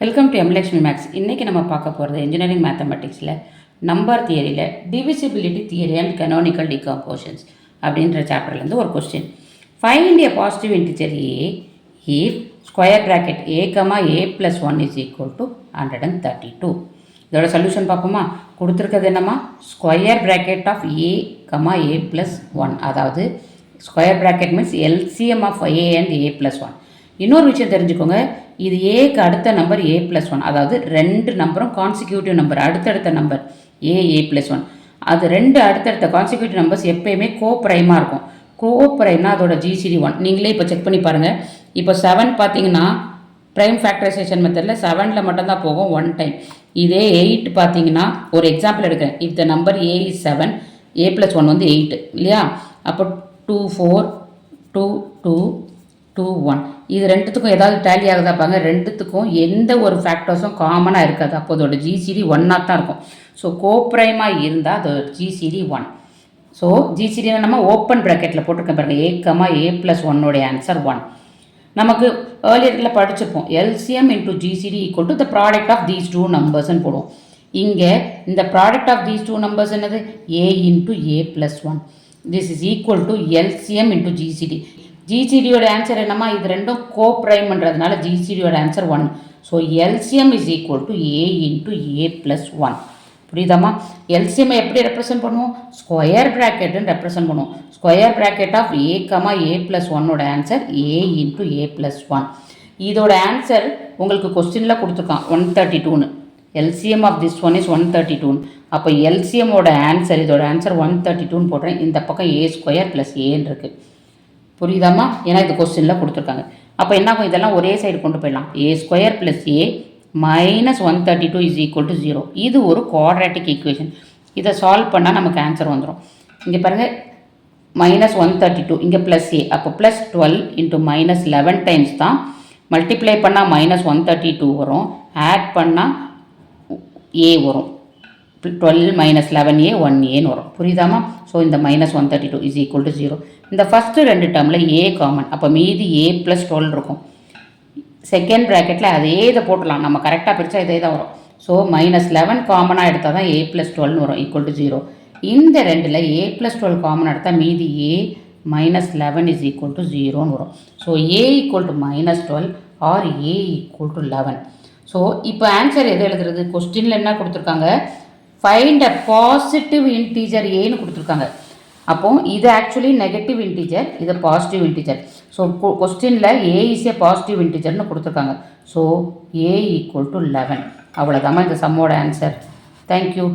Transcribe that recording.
Welcome to எம்லக்ஷ்மி maths. இன்றைக்கி நம்ம பார்க்க போகிறது இன்ஜினியரிங் மேத்தமெட்டிக்ஸில் நம்பர் தியரியில் divisibility theory and canonical decompositions அப்படின்ற சாப்டர்லேருந்து ஒரு question. Find a positive integer a if square bracket a comma a plus 1 is equal to 132. இதோட சொல்யூஷன் பார்ப்போமா? கொடுத்துருக்கிறது என்னம்மா? Square bracket of a comma a plus 1, அதாவது square bracket means LCM of a and a plus 1. இன்னொரு விஷயம் தெரிஞ்சுக்கோங்க, இது ஏக்கு அடுத்த நம்பர் ஏ ப்ளஸ் 1, அதாவது ரெண்டு நம்பரும் கான்சிக்யூட்டிவ் நம்பர், அடுத்தடுத்த நம்பர் ஏ ப்ளஸ் 1. அது ரெண்டு அடுத்தடுத்த கான்சிக்யூட்டிவ் நம்பர்ஸ் எப்போயுமே கோ ப்ரைமாக இருக்கும். கோ ப்ரைம்னா அதோட ஜிசிடி 1. நீங்களே இப்போ செக் பண்ணி பாருங்கள். இப்போ 7 பார்த்தீங்கன்னா ப்ரைம் ஃபேக்டரைசேஷன் மெத்தடில் 7ல் மட்டும்தான் போகும் 1 டைம். இதே 8 பார்த்தீங்கன்னா ஒரு எக்ஸாம்பிள் எடுக்கிறேன். If the number A is 7, A plus 1 வந்து 8 இல்லையா? அப்போ 2 4 2 2 2 1 இது ரெண்டுத்துக்கும் ஏதாவது டேலி ஆகுதா பாருங்க. ரெண்டுத்துக்கும் எந்த ஒரு ஃபேக்டர்ஸும் காமனாக இருக்காது. அப்போ அதோட ஜிசிடி 1ஆக தான் இருக்கும். ஸோ கோப்ரைமாக இருந்தால் அதோட ஜிசிடி 1. ஸோ ஜிசிடினா நம்ம ஓப்பன் ப்ராக்கெட்டில் போட்டிருக்கேன் பாருங்கள். A comma a plus 1 answer 1. நமக்கு ஏர்லியரில் படிச்சிருப்போம், LCM into GCD equal to the product of these two நம்பர்ஸ்ன்னு போடுவோம். இங்கே இந்த product of these two numbers என்னது? A into a plus 1. This is equal to LCM into GCD. ஜிசிடியோட answer என்னம்மா? இது ரெண்டும் கோ ப்ரைம்ன்றதுனால ஜிசிடியோட answer 1. So LCM is equal to a into a plus 1. புரியுதாம்மா? எல்சிஎம் எப்படி ரெப்ரசென்ட் பண்ணுவோம்? ஸ்கொயர் ப்ராக்கெட்டுன்னு ரெப்ரசென்ட் பண்ணுவோம். Square bracket of a comma a plus 1 answer a into a plus 1. இதோட ஆன்சர் உங்களுக்கு கொஸ்டினில் கொடுத்துருக்கான் 132ன்னு. LCM of this one is 132. அப்போ எல்சிஎம்மோட ஆன்சர், இதோட ஆன்சர் 132ன்னு போடுறேன். இந்த பக்கம் ஏ ஸ்கொயர் ப்ளஸ் ஏன்னு இருக்குது. புரியுதாம்மா? ஏன்னா இது கொஸ்டினில் கொடுத்துருக்காங்க. அப்போ என்னாகும்? இதெல்லாம் ஒரே சைடு கொண்டு போயிடலாம். A square plus a minus 132 is equal to 0. இது ஒரு குவாட்ராட்டிக் ஈக்குவேஷன். இதை சால்வ் பண்ணால் நமக்கு ஆன்சர் வந்துடும். இங்கே பாருங்கள், மைனஸ் 132 இங்கே ப்ளஸ் ஏ, அப்போ ப்ளஸ் 12 இன்ட்டு மைனஸ் 11 டைம்ஸ் தான். மல்டிப்ளை பண்ணால் மைனஸ் 132 வரும், ஆட் பண்ணால் ஏ வரும். 12 மைனஸ் 11 ஏ 1ஏன்னு வரும். புரியுதாமா? ஸோ இந்த மைனஸ் 132 இஸ் ஈக்குவல் டு 0. இந்த ஃபஸ்ட்டு ரெண்டு டேர்மில் ஏ காமன், அப்போ மீதி ஏ ப்ளஸ் 12 இருக்கும். செகண்ட் ப்ராக்கெட்டில் அதே இதை போட்டலாம். நம்ம கரெக்டாக பிரித்தா இதே தான் வரும். ஸோ மைனஸ் 11 காமனாக எடுத்தால் தான் ஏ ப்ளஸ் 12 வரும், ஈக்குவல் டு 0. இந்த ரெண்டில் ஏ ப்ளஸ் 12 காமன் எடுத்தால் மீதி a minus 11 is equal to 0ன்னு வரும். So a equal to minus 12 or a equal to 11. So இப்போ ஆன்சர் எது எழுதுறது? கொஸ்டினில் என்ன கொடுத்துருக்காங்க? ஃபைண்ட் அ பாசிட்டிவ் இன்டீஜர் ஏன்னு கொடுத்துருக்காங்க. அப்போது இது ஆக்சுவலி நெகட்டிவ் இன்டீஜர், இது பாசிட்டிவ் இன்டீஜர். ஸோ கொஸ்டினில் ஏ இஸ் ஏ பாசிட்டிவ் இன்டீஜர்னு கொடுத்துருக்காங்க. So a equal to 11. அவ்வளோதாம்மா இந்த சம்மோட ஆன்சர். தேங்க்யூ.